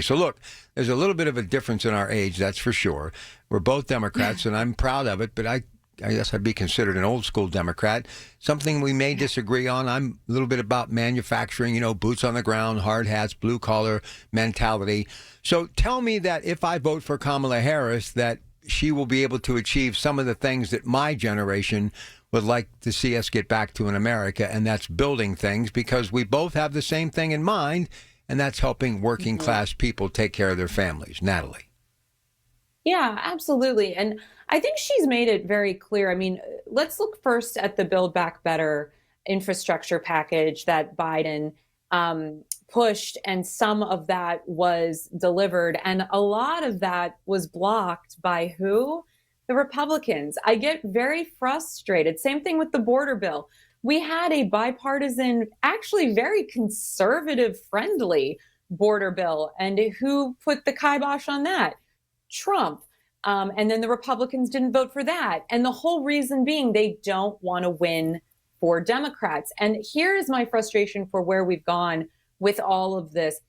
So look, there's a little bit of a difference in our age, that's for sure. We're both Democrats, and I'm proud of it, but I guess I'd be considered an old school Democrat. Something we may disagree on. I'm a little bit about manufacturing, boots on the ground, hard hats, blue collar mentality. So tell me that if I vote for Kamala Harris, that she will be able to achieve some of the things that my generation would like to see us get back to in America, and that's building things, because we both have the same thing in mind, and that's helping working class people take care of their families. Natalie. Yeah, absolutely. And I think she's made it very clear. I mean, let's look first at the Build Back Better infrastructure package that Biden pushed, and some of that was delivered. And a lot of that was blocked by who? The Republicans. I get very frustrated. Same thing with the border bill. We had a bipartisan, actually very conservative friendly border bill. And who put the kibosh on that? Trump. And then the Republicans didn't vote for that. And the whole reason being they don't want to win for Democrats. And here is my frustration for where we've gone with all of this.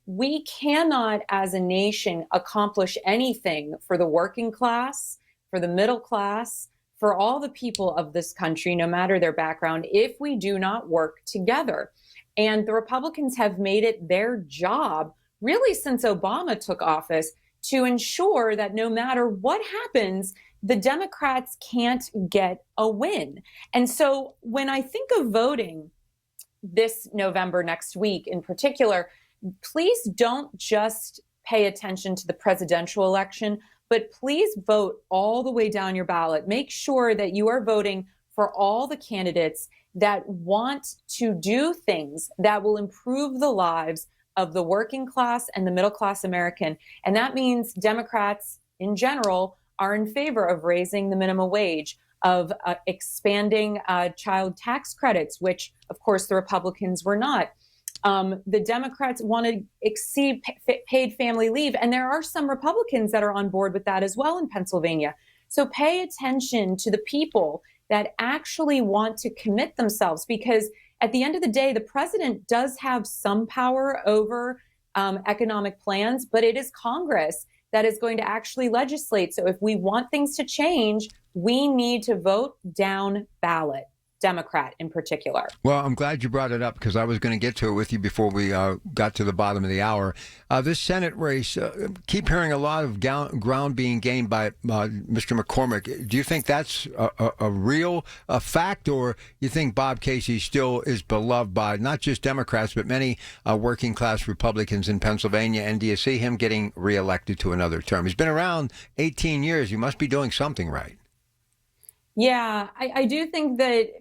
We cannot, as a nation, accomplish anything for the working class, for the middle class, for all the people of this country, no matter their background, if we do not work together. And the Republicans have made it their job, really since Obama took office, to ensure that no matter what happens, the Democrats can't get a win. And so when I think of voting this November, next week in particular, please don't just pay attention to the presidential election, but please vote all the way down your ballot. Make sure that you are voting for all the candidates that want to do things that will improve the lives of the working class and the middle class American. And that means Democrats in general are in favor of raising the minimum wage, of expanding child tax credits, which of course the Republicans were not. The Democrats want to exceed paid family leave. And there are some Republicans that are on board with that as well in Pennsylvania. So pay attention to the people that actually want to commit themselves, because at the end of the day, the president does have some power over economic plans, but it is Congress that is going to actually legislate. So if we want things to change, we need to vote down ballot, Democrat in particular. Well, I'm glad you brought it up, because I was going to get to it with you before we got to the bottom of the hour. This Senate race, keep hearing a lot of ground being gained by Mr. McCormick. Do you think that's a real fact, or you think Bob Casey still is beloved by not just Democrats, but many working class Republicans in Pennsylvania? And do you see him getting reelected to another term? He's been around 18 years. He must be doing something right. Yeah, I do think that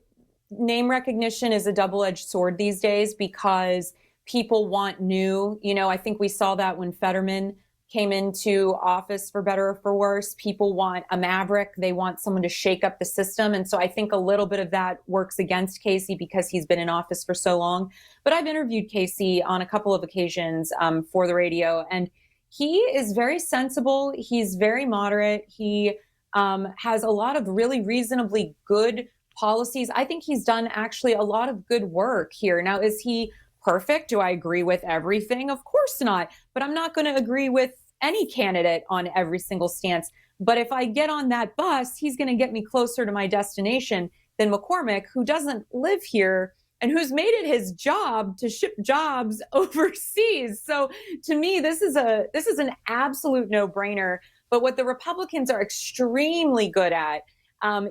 name recognition is a double-edged sword these days, because people want new. I think we saw that when Fetterman came into office, for better or for worse. People want a maverick. They want someone to shake up the system. And so I think a little bit of that works against Casey because he's been in office for so long. But I've interviewed Casey on a couple of occasions for the radio, and he is very sensible. He's very moderate. He has a lot of really reasonably good policies. I think he's done actually a lot of good work here. Now, is he perfect? Do I agree with everything? Of course not. But I'm not going to agree with any candidate on every single stance. But if I get on that bus, he's going to get me closer to my destination than McCormick, who doesn't live here and who's made it his job to ship jobs overseas. So to me, this is an absolute no-brainer. But what the Republicans are extremely good at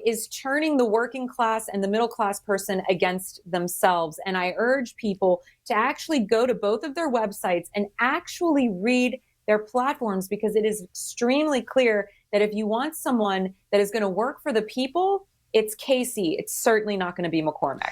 is turning the working class and the middle class person against themselves. And I urge people to actually go to both of their websites and actually read their platforms, because it is extremely clear that if you want someone that is going to work for the people, it's Casey. It's certainly not going to be McCormick.